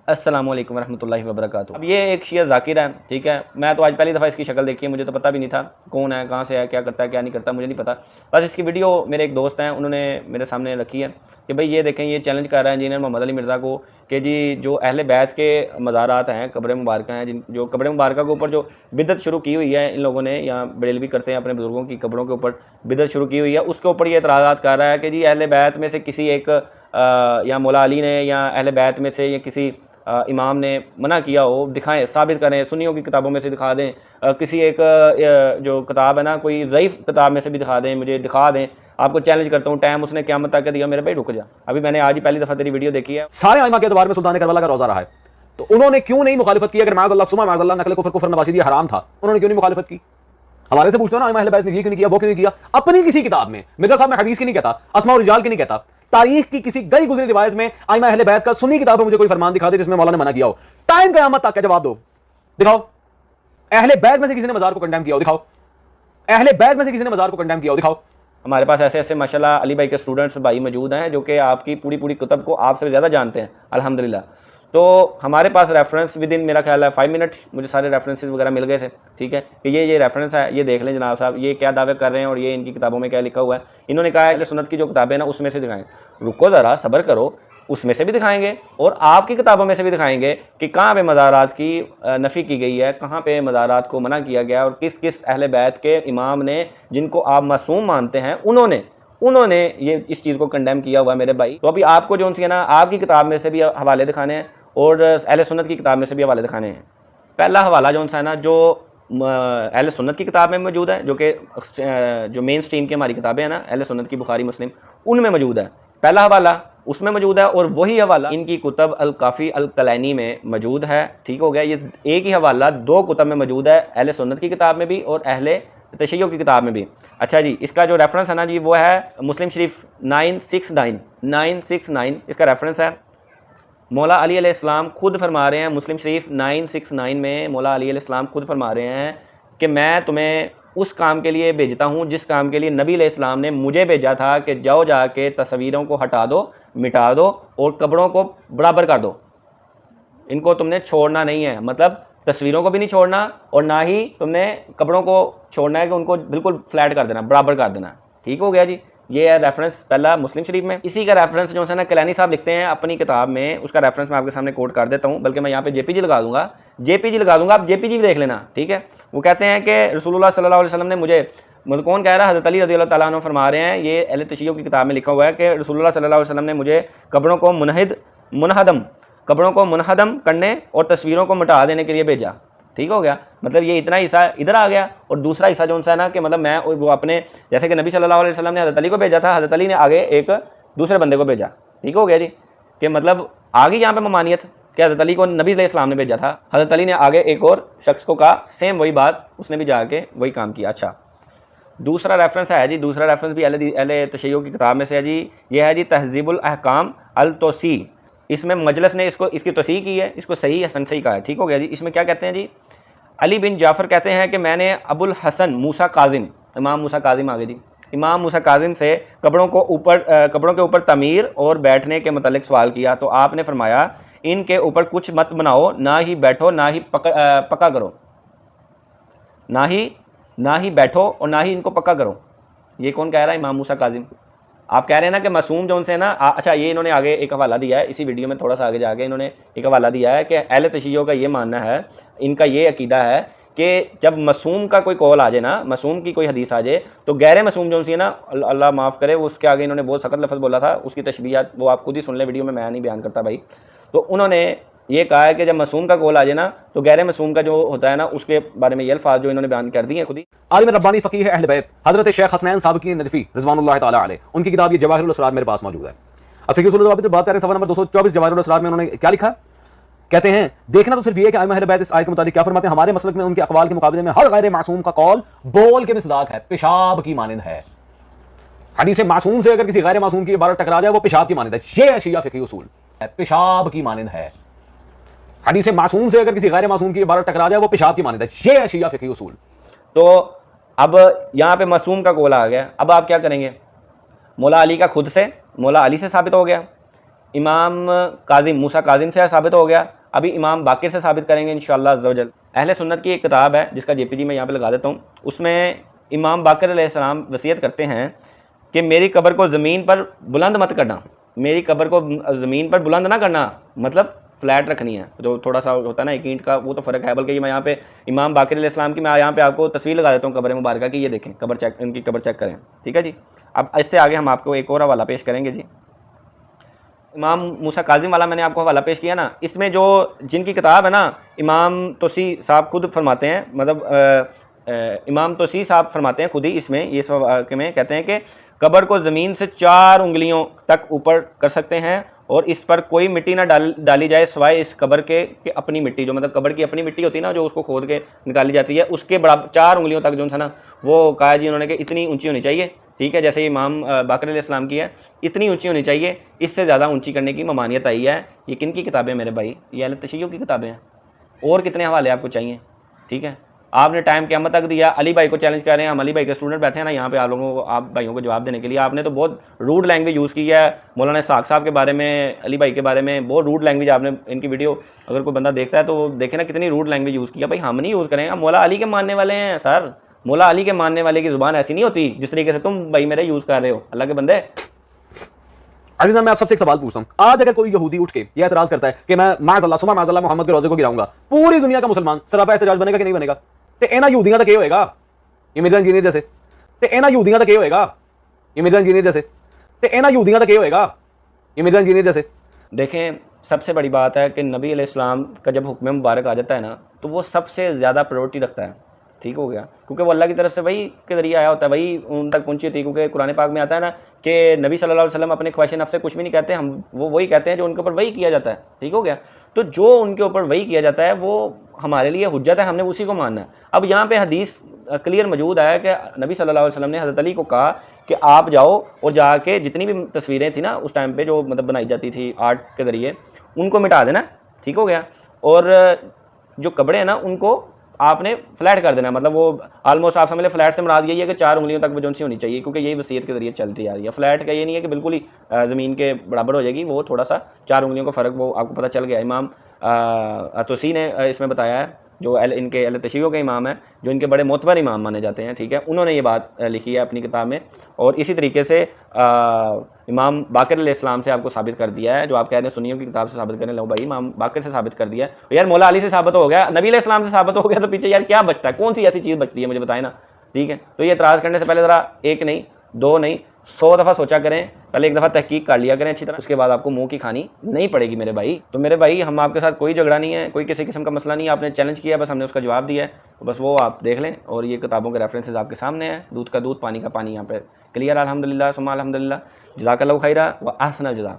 अस्सलामु अलैकुम रहमतुल्लाहि व बरकातुहू। अब ये एक शिया ज़ाकिर है, ठीक है। मैं तो आज पहली दफ़ा इसकी शक्ल देखी है, मुझे तो पता भी नहीं था कौन है, कहाँ से है, क्या करता है, क्या नहीं करता, मुझे नहीं पता। बस इसकी वीडियो मेरे एक दोस्त हैं, उन्होंने मेरे सामने रखी है कि भाई ये देखें, ये चैलेंज कर रहा है इंजीनियर मोहम्मद अली मिर्ज़ा को कि जी जो अहले बैत के मज़ारात हैं, कब्र मुबारक हैं, जिन जो कब्र मुबारक के ऊपर जो बिदअत शुरू की हुई है इन लोगों ने, या बरेलवी करते हैं अपने बुज़ुर्गों की कब्रों के ऊपर बिदअत शुरू की हुई है, उसके ऊपर ये एतराज़ात कर रहा है कि जी अहले बैत में से किसी एक या मौला अली ने या अहले बैत में से या किसी इमाम ने मना किया हो, दिखाएं, साबित करें, सुन्नियों की किताबों में से दिखा दें, किसी एक जो किताब है ना, कोई ज़ईफ़ किताब में से भी दिखा दें, मुझे दिखा दें। आपको चैलेंज करता हूँ, टाइम उसने क़यामत तक दिया, मेरे भाई रुक जा, अभी मैंने आज ही पहली दफ़ा तेरी वीडियो देखी है। सारे आइमा के अतबार में सुल्तान करबला का रोज़ा रहा है, तो उन्होंने क्यों नहीं मुखालिफत की? अगर माज़अल्लाह सुमा माज़अल्लाह नकल कुफ्र नवासी दिया हराम था, उन्होंने क्यों नहीं मुखालिफत की? हमारे से पूछते हो ना, आइमा अहले बैत ने ये क्यों नहीं किया, वो क्यों नहीं किया? अपनी किसी किताब में, मिर्ज़ा साहब मैं हदीस की नहीं कहता, अस्मा और रिजाल की नहीं कहता, तारीख की किसी गई गुजरी रिवायत में आइमा अहले बैत का सुन्नी किताब में मुझे कोई फरमान दिखा दे जिसमें मौला ने मना किया हो। टाइम क़यामत तक का जवाब दो, दिखाओ। अहले बैत में से किसी ने मज़ार को कंडेम किया हो, दिखाओ। अहले बैत में से किसी ने मज़ार को कंडेम किया हो, दिखाओ। हमारे पास ऐसे ऐसे माशाल्लाह अली भाई के स्टूडेंट्स भाई मौजूद हैं जो कि आपकी पूरी पूरी कुतब को आपसे ज़्यादा जानते हैं अल्हम्दुलिल्लाह। तो हमारे पास रेफरेंस विद इन मेरा ख्याल है 5 मिनट मुझे सारे रेफरेंसेस वगैरह मिल गए थे, ठीक है, कि ये रेफरेंस है, ये देख लें जनाब साहब, ये क्या दावे कर रहे हैं और ये इनकी किताबों में क्या लिखा हुआ है। इन्होंने कहा है कि सुन्नत की जो किताबें ना उसमें से दिखाएं। रुको ज़रा, सब्र करो, उसमें से भी दिखाएंगे और आपकी किताबों में से भी दिखाएंगे कि कहाँ पे मज़ारात की नफ़ी की गई है, कहाँ पे मज़ारात को मना किया गया और किस किस अहले बैत के इमाम ने, जिनको आप मासूम मानते हैं, उन्होंने ये इस चीज़ को कंडेम किया हुआ है मेरे भाई। तो अभी आपको जो है ना, आपकी किताब में से भी हवाले दिखाने हैं और अहले सुन्नत की किताब में से भी हवाले दिखाने हैं। पहला हवाला जो है ना, जो अहले सुन्नत की किताब में मौजूद है, जो कि जो मेन स्ट्रीम की हमारी किताबें हैं ना, अहले सुन्नत की बुखारी मुस्लिम, उनमें मौजूद है। पहला हवाला उसमें मौजूद है और वही हवाला इनकी कुतब अल काफ़ी अल कलैनी में मौजूद है, ठीक हो गया। ये एक ही हवाला 2 कुतब में मौजूद है, अहले सुन्नत की किताब में भी और अहले तशय्युअ की किताब में भी। अच्छा जी, इसका जो रेफरेंस है ना जी, वो है मुस्लिम शरीफ 969 इसका रेफरेंस है। मौला अली अलैहिस्सलाम खुद फरमा रहे हैं, मुस्लिम शरीफ 969 में मौला अली अलैहिस्सलाम खुद फरमा रहे हैं कि मैं तुम्हें उस काम के लिए भेजता हूँ जिस काम के लिए नबी अलैहिस्सलाम ने मुझे भेजा था, कि जाओ जाके तस्वीरों को हटा दो, मिटा दो और कब्रों को बराबर कर दो। इनको तुमने छोड़ना नहीं है, मतलब तस्वीरों को भी नहीं छोड़ना और ना ही तुमने कब्रों को छोड़ना है कि उनको बिल्कुल फ्लैट कर देना, बराबर कर देना। ठीक हो गया जी। ये है रेफरेंस पहला मुस्लिम शरीफ में। इसी का रेफरेंस जो है ना कलैनी साहब लिखते हैं अपनी किताब में, उसका रेफरेंस मैं आपके सामने कोट कर देता हूँ, बल्कि मैं यहाँ पे जेपीजी लगा दूंगा, आप जेपीजी भी देख लेना, ठीक है। वो कहते हैं कि रसूलुल्लाह सल्लल्लाहु अलैहि वसल्लम ने मुझे, मतलब कौन कह रहा है, हज़रत अली रज़ियल्लाहु ताला अन्हु फरमा रहे हैं, ये अहले तशय्युअ की किताब में लिखा हुआ है कि रसूलुल्लाह सल्लल्लाहु अलैहि वसल्लम ने मुझे कब्रों को मुनहदम करने और तस्वीरों को मिटा देने के लिए भेजा। ठीक हो गया, मतलब ये इतना हिस्सा इधर आ गया और दूसरा हिस्सा जो है ना, कि मतलब मैं वो अपने, जैसे कि नबी सल्लल्लाहु अलैहि वसल्लम ने हज़रत अली को भेजा था, हज़रत अली ने आगे एक दूसरे बंदे को भेजा। ठीक हो गया जी, कि मतलब आ गई यहाँ पे ममानियत कि हज़रत अली को नबी अलैहिस्सलाम ने भेजा था, हज़रत अली ने आगे एक और शख्स को कहा, सेम वही बात, उसने भी जाके वही काम किया। अच्छा, दूसरा रेफरेंस है जी, दूसरा रेफरेंस भी अहले तशय्युअ की किताब में से है जी, ये है जी तहज़ीबुल अहकाम अल तोसी। इसमें मजलिस ने इसकी तोसी की है, इसको सही हसन सही कहा है। ठीक हो गया जी। इसमें क्या कहते हैं जी, अली बिन जाफ़र कहते हैं कि मैंने अबुल हसन मूसा काजिम, इमाम मूसा काजिम आ गए जी, इमाम मूसा काजिम से कब्रों के ऊपर तमीर और बैठने के मतलब सवाल किया, तो आपने फरमाया इनके ऊपर कुछ मत बनाओ, ना ही बैठो ना ही पक्का करो, ना ही बैठो और ना ही इनको पक्का करो। ये कौन कह रहा है? इमाम मूसा काजिम। आप कह रहे हैं ना कि मासूम जो उनसे ना अच्छा, ये इन्होंने आगे एक हवाला दिया है, इसी वीडियो में थोड़ा सा आगे जाके इन्होंने एक हवाला दिया है कि अहले तशय्युअ का ये मानना है, इनका ये अकीदा है कि जब मासूम का कोई कौल आ जाए ना, मासूम की कोई हदीस आ जाए, तो गैर मासूम जो है ना, अल्लाह माफ़ करे, वो उसके आगे इन्होंने बहुत सख्त लफ्ज़ बोला था, उसकी तशबीहात वो आप खुद ही सुन ले, वीडियो में मैं नहीं बयान करता भाई। तो उन्होंने ये कहा है कि जब मासूम का कौल आ जाए ना, तो गैर मासूम का जो होता है ना, उसके बारे में ये अल्फाज जो इन्होंने बयान कर दिए हैं खुद ही। आलिम रब्बानी फ़कीह अहले बैत हज़रत शेख हसनैन साबकी नजफ़ी रिज़वानुल्लाह ताला अलैह, उनकी किताब ये जवाहिरुल असरार मेरे पास मौजूद है। अब फ़िक़्ह उसूल की बात करें, सफ़ा नंबर 224 जवाहिरुल असरार में उन्होंने क्या लिखा? कहते हैं देखना तो सिर्फ ये कि आइमा अहले बैत इस आयत के मुताबिक क्या फरमाते हैं, हमारे मसलक में उनके अक़वाल के मुकाबले में हर गैर मासूम का कौल बोल के मिसदाक है, पेशाब की मानिंद है। हदीस मासूम से अगर किसी गैर मासूम की इबारत टकरा जाए, वो पेशाब की मानिंद है। ये शिया फ़िक़्ही उसूल है, पेशाब की मानिंद है। हदीस मासूम से अगर किसी गैर मासूम की इबारत टकरा जाए, वो पेशाब की मानिंद है। ये है शिया फ़िक़्ही उसूल। तो अब यहाँ पे मासूम का कौल आ गया, अब आप क्या करेंगे? मौला अली का खुद से, मौला अली से साबित हो गया, इमाम काजिम मूसा काजिम से साबित हो गया, अभी इमाम बाकिर से साबित करेंगे इंशाअल्लाह अज़्ज़ व जल। अहले सुन्नत की एक किताब है जिसका JPG मैं यहाँ पे लगा देता हूँ, उसमें इमाम बाकिर अलैहिस्सलाम वसीयत करते हैं कि मेरी कब्र को ज़मीन पर बुलंद मत करना, मेरी कब्र को ज़मीन पर बुलंद ना करना, मतलब फ्लैट रखनी है। जो थोड़ा सा होता है ना एक ईंट का, वो तो फ़र्क है। बल्कि मैं यहाँ पे इमाम बाकिर अलैहिस्सलाम की मैं यहाँ पे आपको तस्वीर लगा देता हूँ कब्र मुबारक की, ये देखें कब्र चेक, इनकी कब्र चेक करें, ठीक है जी। अब इससे आगे हम आपको एक और हवाला पेश करेंगे जी। इमाम मूसा काजिम वाला मैंने आपको हवाला पेश किया ना, इसमें जो जिनकी किताब है ना, इमाम तोसी साहब खुद फरमाते हैं, मतलब इमाम तोसी साहब फरमाते हैं खुद ही इसमें, ये सब में कहते हैं कि कब्र को ज़मीन से 4 उंगलियों तक ऊपर कर सकते हैं और इस पर कोई मिट्टी ना डाली जाए सिवाय इस कब्र के अपनी मिट्टी, जो मतलब कब्र की अपनी मिट्टी होती है ना, जो उसको खोद के निकाली जाती है, उसके बराबर 4 उंगलियों तक जो है ना, वो कहा जी उन्होंने कि इतनी ऊंची होनी चाहिए, ठीक है। जैसे इमाम बाकिर अलैहिस्सलाम की है, इतनी ऊंची होनी चाहिए, इससे ज़्यादा ऊंची करने की ममानियत आई है। ये किन की किताबें मेरे भाई? ये अहले तशय्युअ की किताबें हैं। और कितने हवाले आपको चाहिए? ठीक है, आपने टाइम क़यामत तक दिया, अली भाई को चैलेंज कर रहे हैं, हम अली भाई के स्टूडेंट बैठे हैं ना यहाँ पे, आप लोगों को, आप भाइयों को जवाब देने के लिए। आपने तो बहुत रूड लैंग्वेज यूज़ की है मौलाना इसहाक़ साहब के बारे में, अली भाई के बारे में, बहुत रूड लैंग्वेज आपने, इनकी वीडियो अगर कोई बंदा देखता है तो वो देखे ना कितनी रूड लैंग्वेज यूज़ की है। भाई हम नहीं यूज़ करेंगे, मौला अली के मानने वाले हैं सर, मौला अली के मानने वाले की ज़ुबान ऐसी नहीं होती जिस तरीके से तुम भाई मेरे यूज़ कर रहे हो, अल्लाह के बंदे। अजीज़ मैं आप सबसे एक सवाल पूछता हूँ, आज अगर कोई यहूदी उठ के ये एतराज़ करता है कि मैं माज़अल्लाह सुमा माज़अल्लाह मोहम्मद के रोज़े को गिराऊंगा, पूरी दुनिया का मुसलमान सरापा एहतजाज बनेगा कि नहीं बनेगा? ते एना यहूदियां तक ये होएगा, ये मिर्जा इंजीनियर जैसे, ते एना यहूदियां तक ये होएगा, ये मिर्जा इंजीनियर जैसे, ते एना यहूदियां तक ये होएगा, ये मिर्जा इंजीनियर जैसे। देखें, सबसे बड़ी बात है कि नबी अलैहिस्सलाम का जब हुक्म मुबारक आ जाता है ना, तो वो सबसे ज़्यादा प्रायोरिटी रखता है, ठीक हो गया, क्योंकि वो अल्लाह की तरफ से वही के ज़रिए आया होता है, वही उन तक पहुंची होती है। क्योंकि कुरान पाक में आता है ना कि नबी सल्लल्लाहु अलैहि वसल्लम अपने ख्वाहिश नफ्स से कुछ भी नहीं कहते, हम वो वही कहते हैं जो उनके ऊपर वही किया जाता है, ठीक हो गया। तो जो उनके ऊपर वही किया जाता है वो हमारे लिए हुज्जत है, हमने उसी को मानना है। अब यहाँ पे हदीस क्लियर मौजूद है कि नबी सल्लल्लाहु अलैहि वसल्लम ने हज़रत अली को कहा कि आप जाओ और जाके जितनी भी तस्वीरें थी ना उस टाइम पे, जो मतलब बनाई जाती थी आर्ट के ज़रिए, उनको मिटा देना, ठीक हो गया। और जो कपड़े हैं ना उनको आपने फ्लैट कर देना, मतलब वो ऑलमोस्ट आप समझ लें फ्लैट से मुराद यही है कि 4 उंगलियों तक वो जोन सी होनी चाहिए, क्योंकि यही वसीयत के ज़रिए चलती आ रही है। फ्लैट का ये नहीं है कि बिल्कुल ही ज़मीन के बराबर हो जाएगी, वो थोड़ा सा 4 उंगलियों का फ़र्क वो आपको पता चल गया। इमाम तोसी ने इसमें बताया है, जो इनके अहले तशय्युअ के इमाम हैं, जो इनके बड़े मोतबर इमाम माने जाते हैं, ठीक है, उन्होंने ये बात लिखी है अपनी किताब में। और इसी तरीके से इमाम बाकिर अलैहिस्सलाम से आपको साबित कर दिया है, जो आप कहते हैं सुन्नियों की किताब से साबित करने लो, भाई इमाम बाकिर से साबित कर दिया है। यार मौला अली से साबित हो गया, नबी अलैहिस्सलाम से साबित हो गया, तो पीछे यार क्या बचता है? कौन सी ऐसी चीज़ बचती है, मुझे बताएं ना, ठीक है। तो ये एतराज़ करने से पहले ज़रा एक नहीं, 2 नहीं, 100 दफ़ा सोचा करें, पहले एक दफ़ा तहकीक कर लिया करें अच्छी तरह, उसके बाद आपको मुंह की खानी नहीं पड़ेगी मेरे भाई। तो मेरे भाई, हम आपके साथ कोई झगड़ा नहीं है, कोई किसी किस्म का मसला नहीं है, आपने चैलेंज किया, बस हमने उसका जवाब दिया है, तो बस वो आप देख लें। और ये किताबों के रेफरेंसेस आपके सामने हैं, दूध का दूध पानी का पानी, यहाँ पे क्लियर अल्हम्दुलिल्लाह सुम्मा अल्हम्दुलिल्लाह। जज़ाकल्लाहु खैरा व अहसनल जज़ा।